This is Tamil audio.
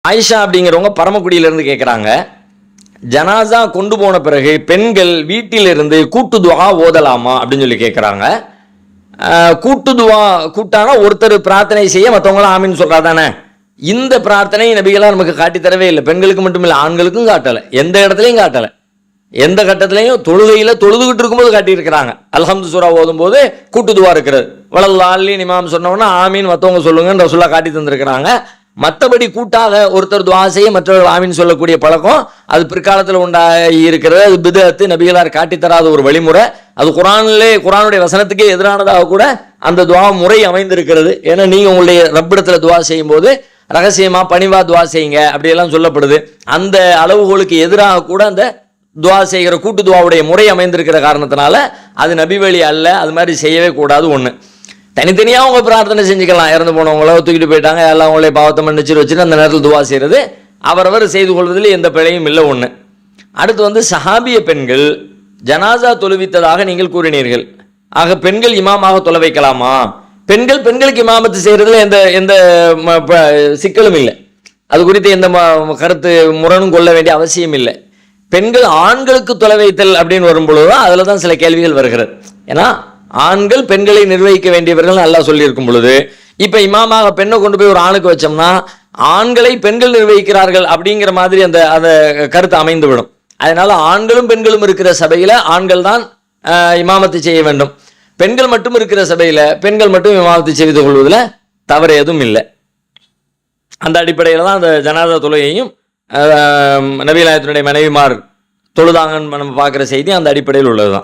ஆயிஷா அப்படிங்கிறவங்க பரமக்குடியிலிருந்து கேட்குறாங்க, ஜனாசா கொண்டு போன பிறகு பெண்கள் வீட்டிலிருந்து கூட்டு துவா ஓதலாமா அப்படின்னு சொல்லி கேட்குறாங்க. கூட்டு துவா கூட்டானா ஒருத்தர் பிரார்த்தனை செய்ய மற்றவங்களாம் ஆமின்னு சொல்றா தானே. இந்த பிரார்த்தனை நபிகளாக நமக்கு காட்டித்தரவே இல்லை. பெண்களுக்கு மட்டும் இல்லை, ஆண்களுக்கும் காட்டலை, எந்த இடத்துலையும் காட்டலை. எந்த கட்டத்திலையும் தொழுகையில் தொழுதுகிட்டு இருக்கும்போது காட்டியிருக்கிறாங்க. அல்ஹம்து சூரா ஓதும் போது கூட்டு துவா இருக்கிறது. வலல்லாலி இமாம் சொன்னோன்னா ஆமீன் மற்றவங்க சொல்லுங்கன்னு ரசூலுல்லாஹ் காட்டி தந்திருக்கிறாங்க. மற்றபடி கூட்டாக ஒருத்தர் துவா செய்ய மற்றவர்கள் ஆமீன் சொல்லக்கூடிய பழக்கம் அது பிற்காலத்தில் உண்டாகி இருக்கிறது. அது பிதஅத்து, நபிகளார் காட்டித்தராத ஒரு வழிமுறை. அது குரானுடைய வசனத்துக்கே எதிரானதாக கூட அந்த துவா முறை அமைந்திருக்கிறது. ஏன்னா நீங்கள் உங்களுடைய ரப்பிடத்தில் துவா செய்யும் போது ரகசியமாக பணிவா துவா செய்யுங்க அப்படியெல்லாம் சொல்லப்படுது. அந்த அளவுகளுக்கு எதிராக கூட அந்த துவா செய்கிற கூட்டு துவாவுடைய முறை அமைந்திருக்கிற காரணத்தினால அது நபி வழி அல்ல. அது மாதிரி செய்யவே கூடாது. ஒன்று, தனித்தனியாக அவங்க பிரார்த்தனை செஞ்சுக்கலாம். இறந்து போனவங்களோ தூக்கிட்டு போயிட்டாங்க, எல்லாம் அவங்களே பாவத்தை மன்னிச்சுட்டு வச்சுட்டு அந்த நேரத்தில் துவா செய்கிறது அவரவர் செய்து கொள்வதில் எந்த பிழையும் இல்லை. ஒன்று. அடுத்து சஹாபிய பெண்கள் ஜனாசா தொழுவித்ததாக நீங்கள் கூறினீர்கள். ஆக பெண்கள் இமாமாக தொலை வைக்கலாமா? பெண்களுக்கு இமாமத்து செய்கிறதுல எந்த சிக்கலும் இல்லை. அது குறித்து எந்த கருத்து முரணும் கொள்ள வேண்டிய அவசியம் இல்லை. பெண்கள் ஆண்களுக்கு தொலை வைத்தல் அப்படின்னு வரும்பொழுது அதில் தான் சில கேள்விகள் வருகிறது. ஏன்னா ஆண்கள் பெண்களை நிர்வகிக்க வேண்டியவர்கள் நல்லா சொல்லியிருக்கும் பொழுது இப்போ இமாமாக பெண்ணை கொண்டு போய் ஒரு ஆணுக்கு வச்சோம்னா ஆண்களை பெண்கள் நிர்வகிக்கிறார்கள் அப்படிங்கிற மாதிரி அந்த கருத்து அமைந்துவிடும். அதனால ஆண்களும் பெண்களும் இருக்கிற சபையில் ஆண்கள் தான் இமாமத்து செய்ய வேண்டும். பெண்கள் மட்டும் இருக்கிற சபையில் பெண்கள் மட்டும் இமாமத்து செய்து கொள்வதில் தவறு எதுவும் இல்லை. அந்த அடிப்படையில் தான் அந்த ஜனாதா தொழுகையும் நபிகள் நாயகத்தினுடைய மனைவிமார் தொழுதாங்கன்னு நம்ம பார்க்குற செய்தி அந்த அடிப்படையில் உள்ளது தான்.